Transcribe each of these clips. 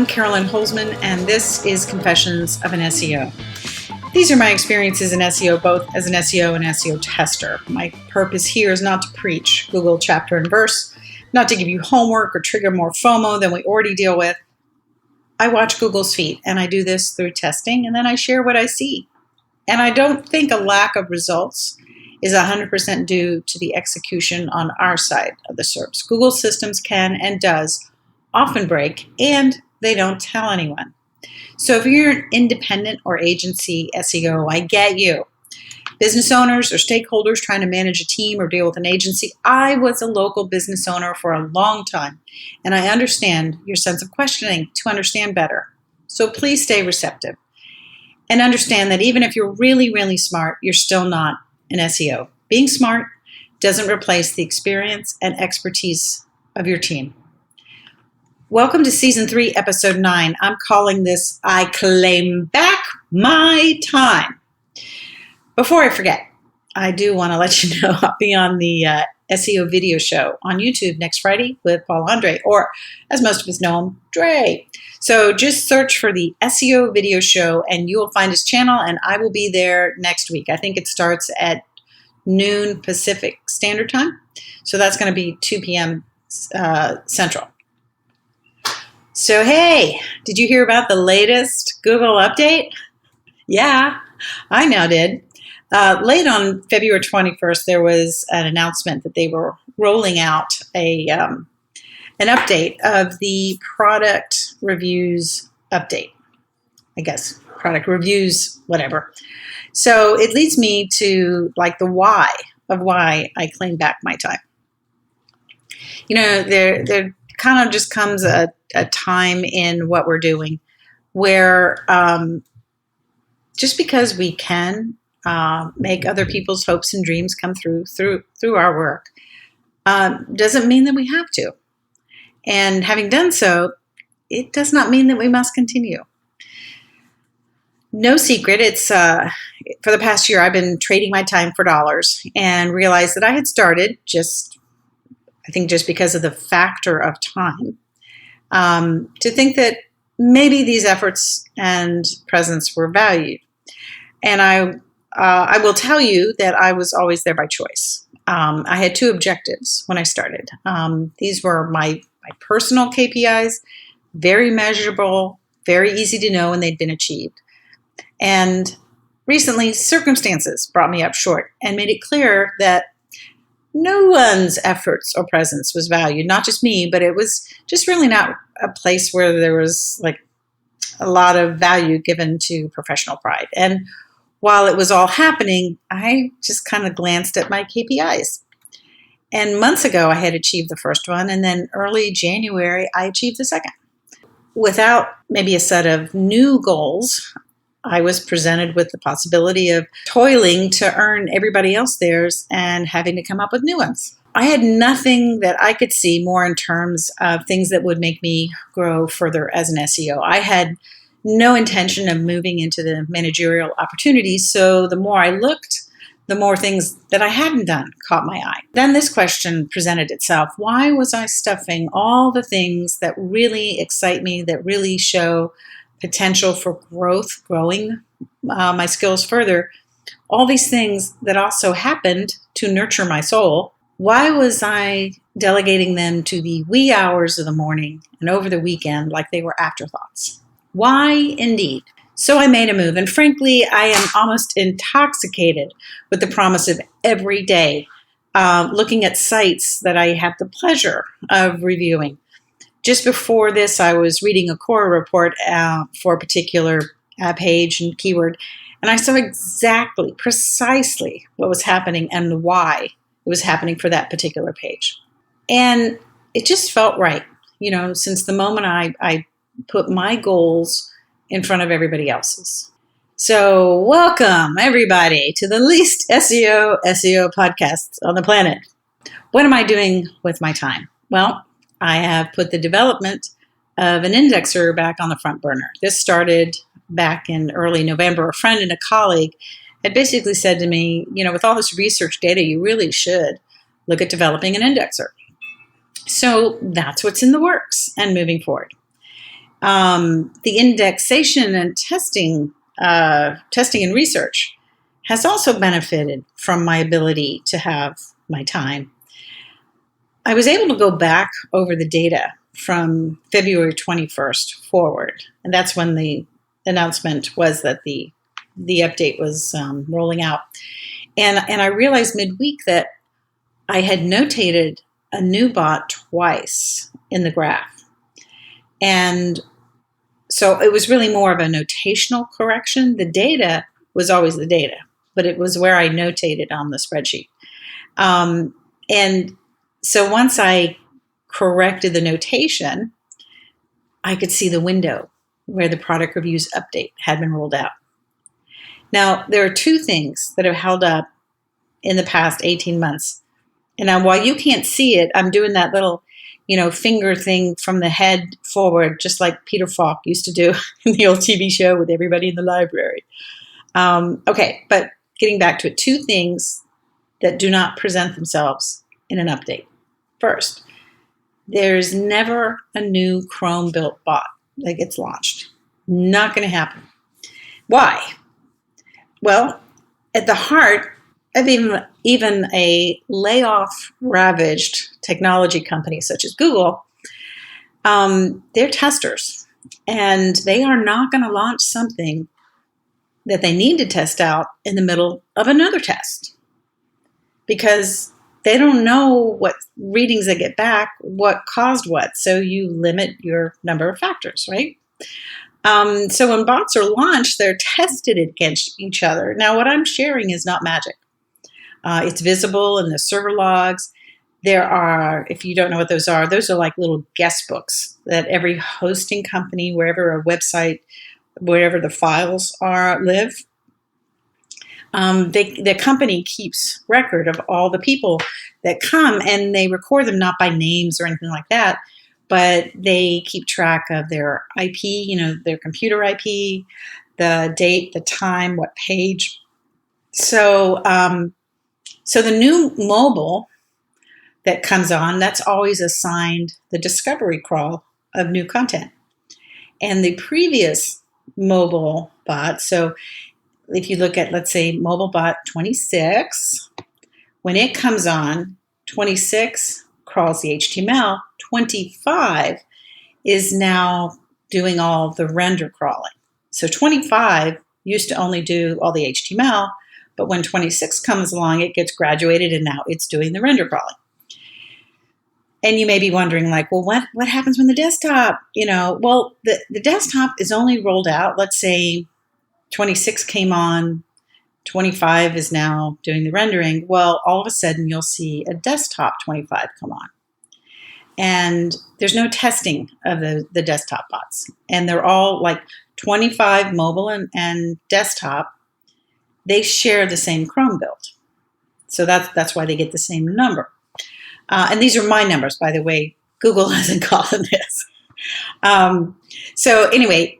I'm Carolyn Holzman, and this is Confessions of an SEO. These are my experiences in SEO, both as an SEO and SEO tester. My purpose here is not to preach Google chapter and verse, not to give you homework or trigger more FOMO than we already deal with. I watch Google's feet, and I do this through testing, and then I share what I see. And I don't think a lack of results is 100% due to the execution on our side of the SERPs. Google systems can and does often break, and they don't tell anyone. So if you're an independent or agency SEO, I get you. Business owners or stakeholders trying to manage a team or deal with an agency. I was a local business owner for a long time, and I understand your sense of questioning to understand better. So please stay receptive and understand that even if you're really, really smart, you're still not an SEO. Being smart doesn't replace the experience and expertise of your team. Welcome to Season 3, Episode 9. I'm calling this, I Claim Back My Time. Before I forget, I do want to let you know I'll be on the SEO video show on YouTube next Friday with Paul Andre, or as most of us know him, Dre. So just search for the SEO video show and you will find his channel, and I will be there next week. I think it starts at noon Pacific Standard Time. So that's going to be 2 p.m. Central. So hey, did you hear about the latest Google update? Yeah, I now did. Late on February 21st, there was an announcement that they were rolling out an update of the product reviews update. I guess product reviews, whatever. So it leads me to like the why of why I claim back my time. You know, there kind of just comes a time in what we're doing where just because we can make other people's hopes and dreams come through our work doesn't mean that we have to. And having done so, it does not mean that we must continue. No secret, it's for the past year I've been trading my time for dollars and realized that I had started just because of the factor of time, to think that maybe these efforts and presence were valued. And I will tell you that I was always there by choice. I had two objectives when I started. These were my personal KPIs, very measurable, very easy to know when they'd been achieved. And recently, circumstances brought me up short and made it clear that no one's efforts or presence was valued, not just me, but it was just really not a place where there was like a lot of value given to professional pride. And while it was all happening, I just kind of glanced at my KPIs. And months ago, I had achieved the first one, and then early January, I achieved the second. Without maybe a set of new goals, I was presented with the possibility of toiling to earn everybody else theirs and having to come up with new ones. I had nothing that I could see more in terms of things that would make me grow further as an SEO. I had no intention of moving into the managerial opportunities, so the more I looked, the more things that I hadn't done caught my eye. Then this question presented itself. Why was I stuffing all the things that really excite me, that really show potential for growing my skills further, all these things that also happened to nurture my soul? Why was I delegating them to the wee hours of the morning and over the weekend like they were afterthoughts? Why indeed? So I made a move, and frankly, I am almost intoxicated with the promise of every day looking at sites that I have the pleasure of reviewing. Just before this, I was reading a core report for a particular page and keyword, and I saw precisely what was happening and why it was happening for that particular page. And it just felt right, since the moment I put my goals in front of everybody else's. So welcome, everybody, to the least SEO podcast on the planet. What am I doing with my time? Well, I have put the development of an indexer back on the front burner. This started back in early November. A friend and a colleague had basically said to me, with all this research data, you really should look at developing an indexer. So that's what's in the works and moving forward. The indexation and testing and research has also benefited from my ability to have my time. I was able to go back over the data from February 21st forward, and that's when the announcement was that the update was rolling out. And I realized midweek that I had notated a new bot twice in the graph. And so it was really more of a notational correction. The data was always the data, but it was where I notated on the spreadsheet. And so once I corrected the notation, I could see the window where the product reviews update had been rolled out. Now, there are two things that have held up in the past 18 months. And now, while you can't see it, I'm doing that little, finger thing from the head forward, just like Peter Falk used to do in the old TV show with everybody in the library. Okay, but getting back to it, two things that do not present themselves in an update. First, there's never a new Chrome-built bot that gets launched. Not going to happen. Why? Well, at the heart of even a layoff-ravaged technology company such as Google, they're testers, and they are not going to launch something that they need to test out in the middle of another test, because they don't know what readings they get back, what caused what. So you limit your number of factors, right? So when bots are launched, they're tested against each other. Now, what I'm sharing is not magic. It's visible in the server logs. There are, if you don't know what those are like little guest books that every hosting company, wherever a website, wherever the files live, the company keeps record of all the people that come, and they record them not by names or anything like that, but they keep track of their IP, their computer IP, the date, the time, what page. So the new mobile that comes on, that's always assigned the discovery crawl of new content. And the previous mobile bot, so if you look at, let's say, mobile bot 26, when it comes on, 26 crawls the HTML, 25 is now doing all the render crawling. So 25 used to only do all the HTML, but when 26 comes along, it gets graduated, and now it's doing the render crawling. And you may be wondering, like, well, what happens when the desktop, well, the desktop is only rolled out, let's say 26 came on, 25 is now doing the rendering. Well, all of a sudden, you'll see a desktop 25 come on. And there's no testing of the desktop bots. And they're all like 25 mobile and desktop. They share the same Chrome build. So that's why they get the same number. And these are my numbers, by the way. Google hasn't called this. So anyway,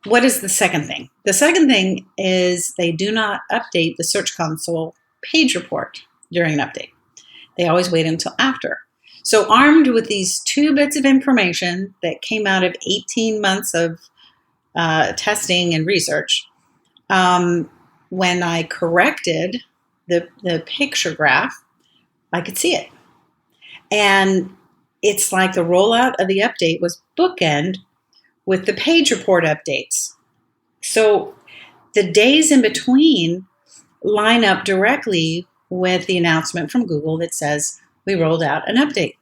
what is the second thing? The second thing is they do not update the Search Console page report during an update. They always wait until after. So armed with these two bits of information that came out of 18 months of testing and research, when I corrected the picture graph, I could see it. And it's like the rollout of the update was bookend with the page report updates. So the days in between line up directly with the announcement from Google that says we rolled out an update.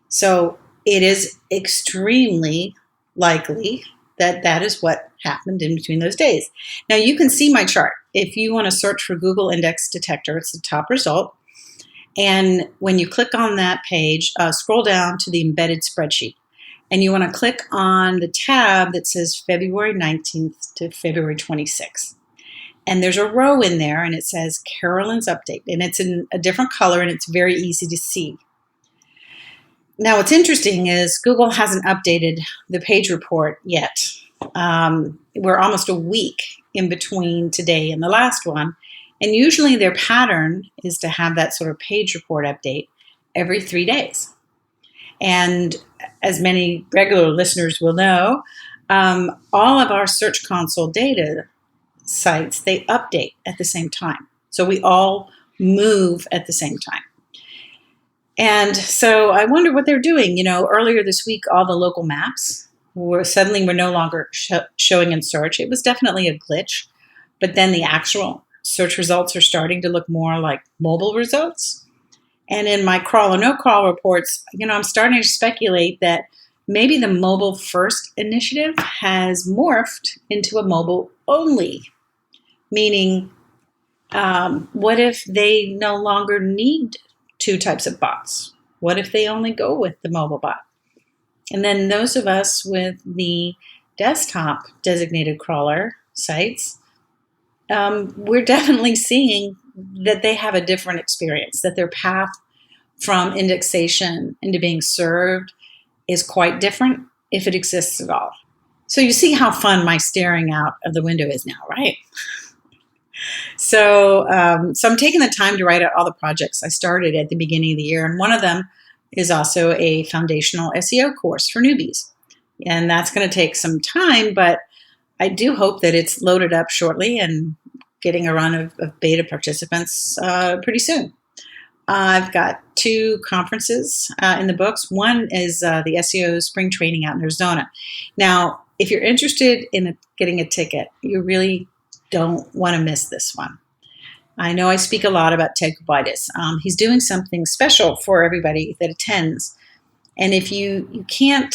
So it is extremely likely that is what happened in between those days. Now you can see my chart. If you want to search for Google Index Detector, it's the top result. And when you click on that page, scroll down to the embedded spreadsheet. And you want to click on the tab that says February 19th to February 26th. And there's a row in there, and it says Carolyn's Update. And it's in a different color, and it's very easy to see. Now, what's interesting is Google hasn't updated the page report yet. We're almost a week in between today and the last one. And usually their pattern is to have that sort of page report update every 3 days. And as many regular listeners will know, all of our Search Console data sites, they update at the same time. So we all move at the same time. And so I wonder what they're doing. Earlier this week, all the local maps were no longer showing in search. It was definitely a glitch, but then the actual search results are starting to look more like mobile results. And in my crawl or no crawl reports, I'm starting to speculate that maybe the mobile first initiative has morphed into a mobile only, meaning what if they no longer need two types of bots? What if they only go with the mobile bot? And then those of us with the desktop designated crawler sites, we're definitely seeing that they have a different experience, that their path from indexation into being served is quite different if it exists at all. So you see how fun my staring out of the window is now, right? So I'm taking the time to write out all the projects I started at the beginning of the year. And one of them is also a foundational SEO course for newbies. And that's going to take some time, but I do hope that it's loaded up shortly and getting a run of beta participants pretty soon. I've got 2 conferences in the books. One is the SEO spring training out in Arizona. Now, if you're interested in getting a ticket, you really don't want to miss this one. I know I speak a lot about Ted Kubitis. He's doing something special for everybody that attends. And if you can't,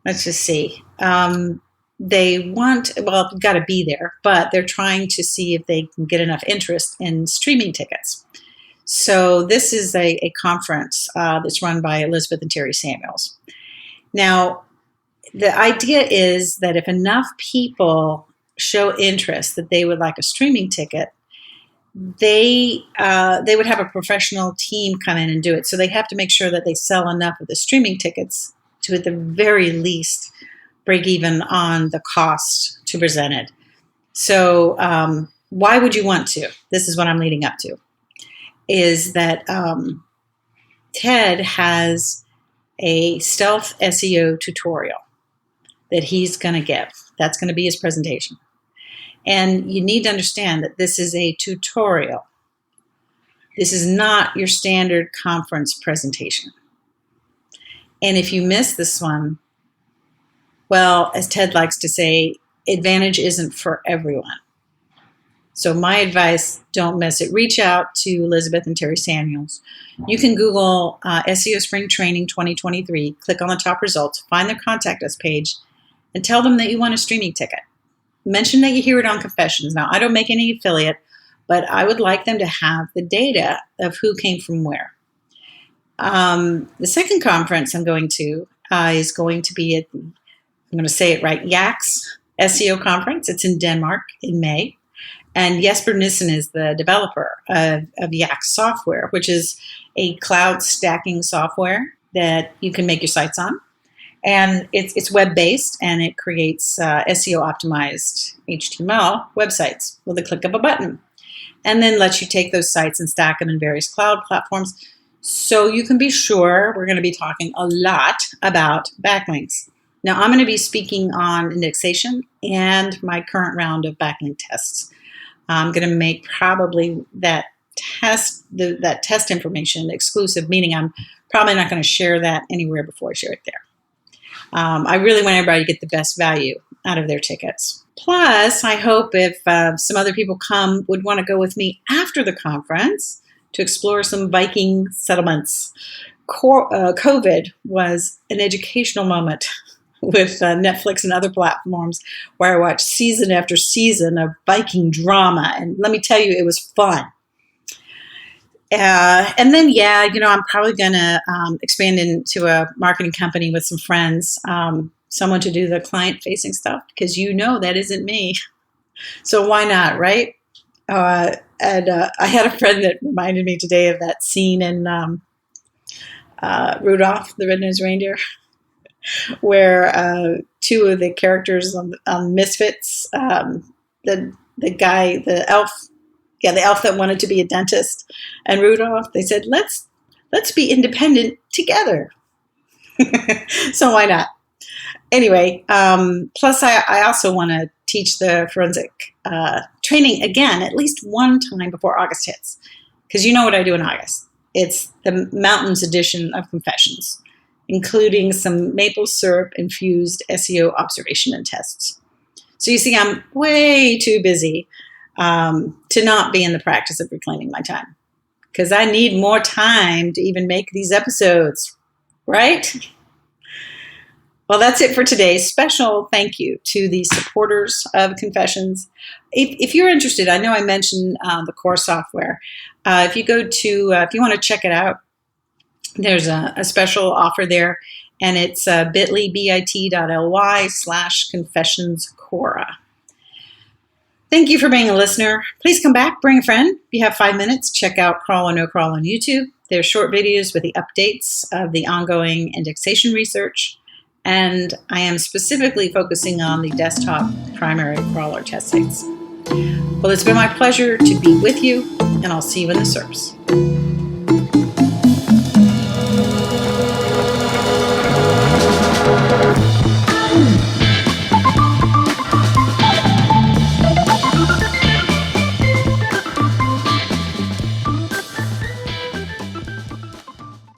let's just see, you've got to be there, but they're trying to see if they can get enough interest in streaming tickets. So this is a conference that's run by Elizabeth and Terry Samuels. Now, the idea is that if enough people show interest that they would like a streaming ticket, they would have a professional team come in and do it. So they have to make sure that they sell enough of the streaming tickets to, at the very least, break even on the cost to present it. So why would you want to? This is what I'm leading up to, is that Ted has a stealth SEO tutorial that he's going to give. That's going to be his presentation. And you need to understand that this is a tutorial. This is not your standard conference presentation. And if you miss this one, well, as Ted likes to say, advantage isn't for everyone. So my advice, don't miss it. Reach out to Elizabeth and Terry Samuels. You can Google SEO Spring Training 2023, click on the top results, find their contact us page, and tell them that you want a streaming ticket. Mention that you hear it on Confessions. Now, I don't make any affiliate, but I would like them to have the data of who came from where. The second conference I'm going to is going to be at the, I'm going to say it right, YAX SEO conference. It's in Denmark in May. And Jesper Nissen is the developer of YAX software, which is a cloud stacking software that you can make your sites on. And it's web-based, and it creates SEO-optimized HTML websites with a click of a button, and then lets you take those sites and stack them in various cloud platforms. So you can be sure we're going to be talking a lot about backlinks. Now, I'm going to be speaking on indexation and my current round of backlink tests. I'm going to make probably that test information exclusive, meaning I'm probably not going to share that anywhere before I share it there. I really want everybody to get the best value out of their tickets. Plus, I hope if some other people would want to go with me after the conference to explore some Viking settlements. COVID was an educational moment with Netflix and other platforms where I watched season after season of Viking drama. And let me tell you, it was fun. And then, I'm probably going to expand into a marketing company with some friends, someone to do the client-facing stuff, because that isn't me. So why not, right? And I had a friend that reminded me today of that scene in Rudolph the Red-Nosed Reindeer, where 2 of the characters on Misfits, the elf that wanted to be a dentist, and Rudolph, they said, let's Let's be independent together. So why not? Anyway, plus I also want to teach the forensic training again at least one time before August hits. Because you know what I do in August. It's the Mountains edition of Confessions, including some maple syrup infused SEO observation and tests. So you see, I'm way too busy to not be in the practice of reclaiming my time. Because I need more time to even make these episodes, right? Well, that's it for today. Special thank you to the supporters of Confessions. If you're interested, I know I mentioned the core software. If you go to, if you want to check it out, there's a special offer there, and it's bit.ly/confessionscora. Thank you for being a listener. Please come back, bring a friend. If you have 5 minutes, check out Crawl or No Crawl on YouTube. There's short videos with the updates of the ongoing indexation research. And I am specifically focusing on the desktop primary crawler test sites. Well, it's been my pleasure to be with you, and I'll see you in the SERPs.